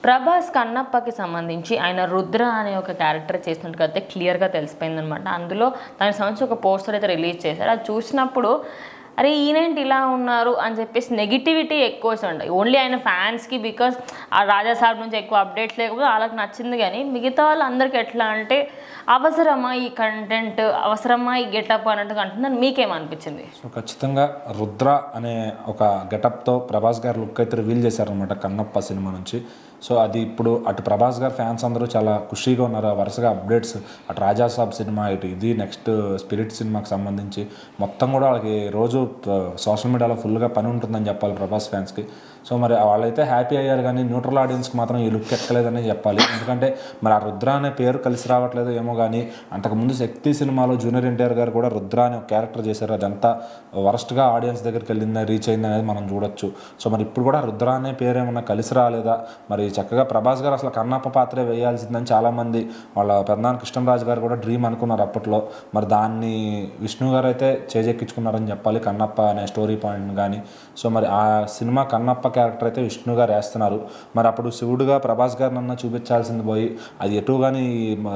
ప్రభాస్ కన్నప్పకి సంబంధించి ఆయన రుద్ర అనే ఒక క్యారెక్టర్ చేసినట్టుగా క్లియర్గా తెలిసిపోయిందనమాట. అందులో దానికి సంబంధించి ఒక పోస్టర్ అయితే రిలీజ్ చేశారు. అది చూసినప్పుడు అరే ఈయనేంటి ఇలా ఉన్నారు అని చెప్పేసి నెగిటివిటీ ఎక్కువ వచ్చి ఓన్లీ ఆయన ఫ్యాన్స్కి, బికాస్ ఆ రాజాసాబ్ నుంచి ఎక్కువ అప్డేట్స్ లేకపోతే వాళ్ళకి నచ్చింది. కానీ మిగతా వాళ్ళందరికీ ఎట్లా అంటే అవసరమా ఈ కంటెంట్, అవసరమా ఈ గెటప్ అన్నట్టుగా అంటుందని మీకేమనిపించింది? సో ఖచ్చితంగా రుద్ర అనే ఒక గెటప్తో ప్రభాస్ గారు లుక్ అయితే రివీల్ చేశారనమాట కన్నప్ప సినిమా నుంచి. సో అది ఇప్పుడు అటు ప్రభాస్ గారు ఫ్యాన్స్ అందరూ చాలా ఖుషీగా ఉన్నారు. వరుసగా అప్డేట్స్ అటు రాజాసాబ్ సినిమా, ఇటు ఇది నెక్స్ట్ స్పిరిట్ సినిమాకి సంబంధించి మొత్తం కూడా వాళ్ళకి రోజు సోషల్ మీడియాలో ఫుల్గా పని ఉంటుందని చెప్పాలి ప్రభాస్ ఫ్యాన్స్కి. సో మరి వాళ్ళైతే హ్యాపీ అయ్యారు, కానీ న్యూట్రల్ ఆడియన్స్కి మాత్రం ఈ లుక్ ఎక్కలేదని చెప్పాలి. ఎందుకంటే మరి ఆ రుద్ర అనే పేరు కలిసి రావట్లేదు ఏమో, కానీ అంతకుముందు శక్తి సినిమాలో జూనియర్ ఎన్టీఆర్ గారు కూడా రుద్ర అనే ఒక క్యారెక్టర్ చేశారు. అదంతా వరస్ట్గా ఆడియన్స్ దగ్గరికి వెళ్ళిందా, రీచ్ అయింది అనేది మనం చూడొచ్చు. సో మరి ఇప్పుడు కూడా రుద్ర అనే పేరు ఏమన్నా కలిసి రాలేదా? మరి చక్కగా ప్రభాస్ గారు అసలు కన్నప్ప పాత్రే వేయాల్సిందని చాలామంది వాళ్ళ పెద్దనాన్న కృష్ణరాజు గారు కూడా డ్రీమ్ అనుకున్నారు అప్పట్లో. మరి దాన్ని విష్ణు గారు అయితే చేజెక్కించుకున్నారని చెప్పాలి, కన్నప్ప అనే స్టోరీ పాయింట్ని కానీ. సో మరి ఆ సినిమా కన్నప్ప క్యారెక్టర్ అయితే విష్ణు గారు వేస్తున్నారు. మరి అప్పుడు శివుడుగా ప్రభాస్ గారిని అన్న చూపించాల్సింది పోయి అది ఎటు కానీ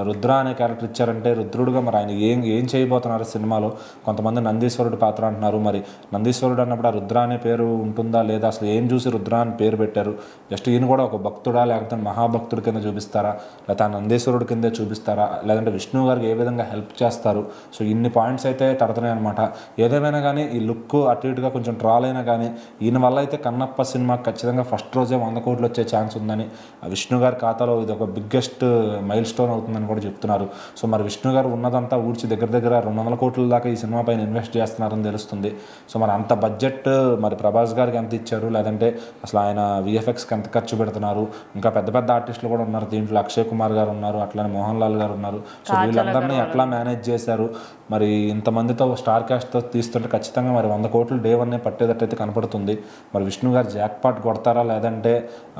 రుద్ర అనే క్యారెక్టర్ ఇచ్చారంటే రుద్రుడుగా మరి ఆయన ఏం చేయబోతున్నారు సినిమాలో? కొంతమంది నందీశ్వరుడు పాత్ర అంటున్నారు. మరి నందీశ్వరుడు అన్నప్పుడు ఆ రుద్ర అనే పేరు ఉంటుందా లేదా? అసలు ఏం చూసి రుద్ర అని పేరు పెట్టారు? జస్ట్ ఈయన కూడా ఒక భక్తుడా, లేకపోతే మహాభక్తుడి కింద చూపిస్తారా, లేకపోతే నందీశ్వరుడి కిందే చూపిస్తారా, లేదంటే విష్ణు గారికి ఏ విధంగా హెల్ప్ చేస్తారు? సో ఇన్ని పాయింట్స్ అయితే తడుతున్నాయి అనమాట. ఏదేమైనా కానీ ఈ లుక్ అటు ఇటుగా కొంచెం ట్రాల్ అయినా కానీ ఈయన వల్ల అయితే కన్నప్ప సినిమా ఖచ్చితంగా ఫస్ట్ రోజే 100 కోట్లు వచ్చే ఛాన్స్ ఉందని, విష్ణు గారి ఖాతాలో ఇది ఒక బిగ్గెస్ట్ మైల్ స్టోన్ అవుతుందని కూడా చెప్తున్నారు. సో మరి విష్ణు గారు ఉన్నదంతా ఊడ్చి దగ్గర 200 కోట్ల దాకా ఈ సినిమా పైన ఇన్వెస్ట్ చేస్తున్నారని తెలుస్తుంది. సో మరి అంత బడ్జెట్ మరి ప్రభాస్ గారికి ఎంత ఇచ్చారు, లేదంటే అసలు ఆయన విఎఫ్ఎక్స్కి ఎంత ఖర్చు పెడుతున్నారు? ఇంకా పెద్ద పెద్ద ఆర్టిస్టులు కూడా ఉన్నారు దీంట్లో, అక్షయ్ కుమార్ గారు ఉన్నారు, అట్లానే మోహన్ లాల్ గారు ఉన్నారు. సో వీళ్ళందరినీ ఎట్లా మేనేజ్ చేశారు? మరి ఇంతమందితో స్టార్ క్యాస్ట్తో తీస్తుంటే ఖచ్చితంగా మరి 100 కోట్లు డే 1 పట్టేటట్టయితే కనపడుతుంది. మరి విష్ణు గారు జాక్ పాట్ కొడతారా, లేదంటే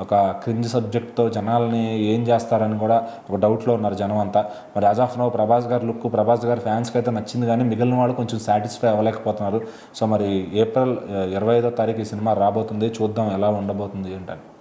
ఒక క్రింజ్ సబ్జెక్ట్తో జనాల్ని ఏం చేస్తారని కూడా ఒక డౌట్లో ఉన్నారు జనం అంతా. మరి యాజ్ ఆఫ్ నో ప్రభాస్ గారి లుక్ ప్రభాస్ గారి ఫ్యాన్స్కి అయితే నచ్చింది, కానీ మిగిలిన వాళ్ళు కొంచెం సాటిస్ఫై అవ్వలేకపోతున్నారు. సో మరి ఏప్రిల్ 25వ తారీఖు ఈ సినిమా రాబోతుంది, చూద్దాం ఎలా ఉండబోతుంది ఏంటని.